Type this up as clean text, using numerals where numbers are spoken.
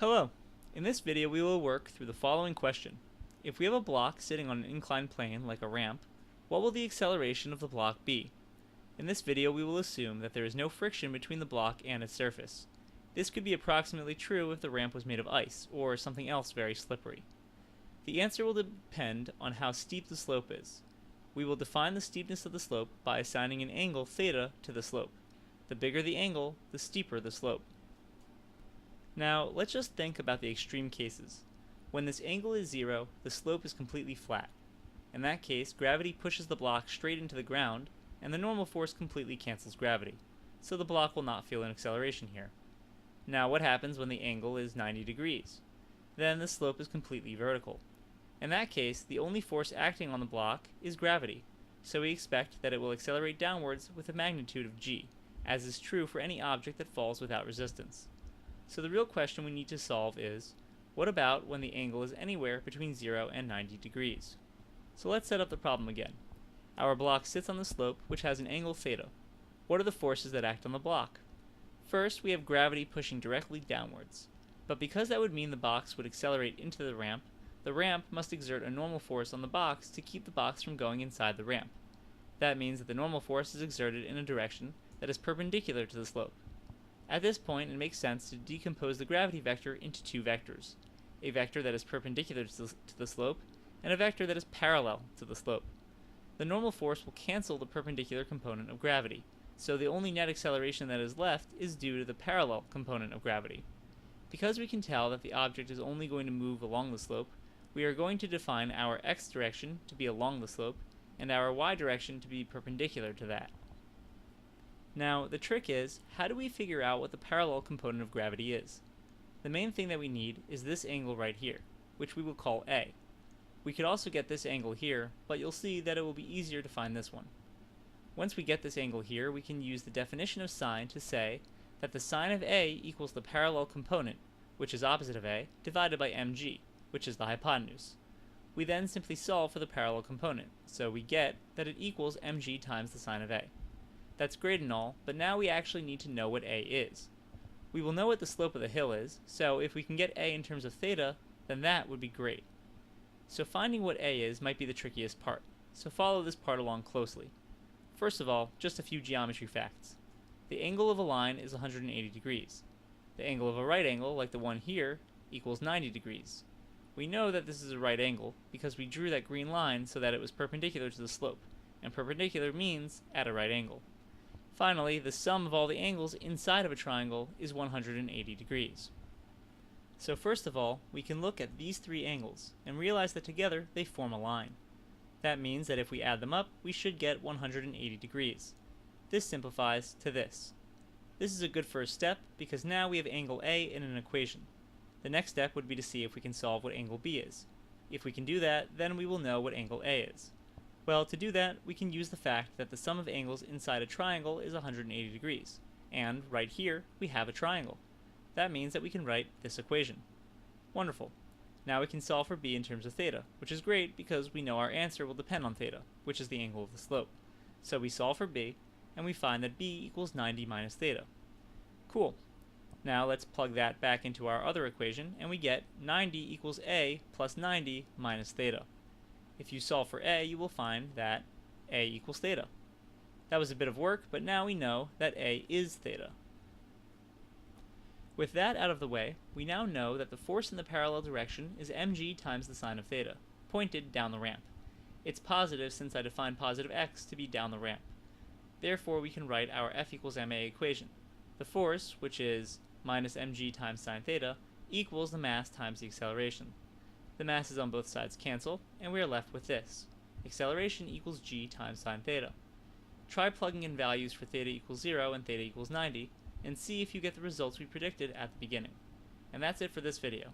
Hello! In this video we will work through the following question. If we have a block sitting on an inclined plane, like a ramp, what will the acceleration of the block be? In this video we will assume that there is no friction between the block and its surface. This could be approximately true if the ramp was made of ice, or something else very slippery. The answer will depend on how steep the slope is. We will define the steepness of the slope by assigning an angle theta to the slope. The bigger the angle, the steeper the slope. Now, let's just think about the extreme cases. When this angle is 0, the slope is completely flat. In that case, gravity pushes the block straight into the ground, and the normal force completely cancels gravity, so the block will not feel an acceleration here. Now, what happens when the angle is 90 degrees? Then the slope is completely vertical. In that case, the only force acting on the block is gravity, so we expect that it will accelerate downwards with a magnitude of g, as is true for any object that falls without resistance. So the real question we need to solve is, what about when the angle is anywhere between 0 and 90 degrees? So let's set up the problem again. Our block sits on the slope, which has an angle theta. What are the forces that act on the block? First, we have gravity pushing directly downwards. But because that would mean the box would accelerate into the ramp must exert a normal force on the box to keep the box from going inside the ramp. That means that the normal force is exerted in a direction that is perpendicular to the slope. At this point, it makes sense to decompose the gravity vector into two vectors, a vector that is perpendicular to the slope, and a vector that is parallel to the slope. The normal force will cancel the perpendicular component of gravity, so the only net acceleration that is left is due to the parallel component of gravity. Because we can tell that the object is only going to move along the slope, we are going to define our x direction to be along the slope, and our y direction to be perpendicular to that. Now, the trick is, how do we figure out what the parallel component of gravity is? The main thing that we need is this angle right here, which we will call A. We could also get this angle here, but you'll see that it will be easier to find this one. Once we get this angle here, we can use the definition of sine to say that the sine of A equals the parallel component, which is opposite of A, divided by mg, which is the hypotenuse. We then simply solve for the parallel component, so we get that it equals mg times the sine of A. That's great and all, but now we actually need to know what A is. We will know what the slope of the hill is, so if we can get A in terms of theta, then that would be great. So finding what A is might be the trickiest part, so follow this part along closely. First of all, just a few geometry facts. The angle of a line is 180 degrees. The angle of a right angle, like the one here, equals 90 degrees. We know that this is a right angle because we drew that green line so that it was perpendicular to the slope, and perpendicular means at a right angle. Finally, the sum of all the angles inside of a triangle is 180 degrees. So first of all, we can look at these three angles and realize that together they form a line. That means that if we add them up, we should get 180 degrees. This simplifies to this. This is a good first step because now we have angle A in an equation. The next step would be to see if we can solve what angle B is. If we can do that, then we will know what angle A is. Well, to do that, we can use the fact that the sum of angles inside a triangle is 180 degrees, and right here we have a triangle. That means that we can write this equation. Wonderful. Now we can solve for b in terms of theta, which is great because we know our answer will depend on theta, which is the angle of the slope. So we solve for b, and we find that b equals 90 minus theta. Cool. Now let's plug that back into our other equation, and we get 90 equals a plus 90 minus theta. If you solve for a, you will find that a equals theta. That was a bit of work, but now we know that a is theta. With that out of the way, we now know that the force in the parallel direction is mg times the sine of theta, pointed down the ramp. It's positive since I defined positive x to be down the ramp. Therefore, we can write our F equals ma equation. The force, which is minus mg times sine theta, equals the mass times the acceleration. The masses on both sides cancel, and we are left with this. Acceleration equals g times sine theta. Try plugging in values for theta equals 0 and theta equals 90, and see if you get the results we predicted at the beginning. And that's it for this video.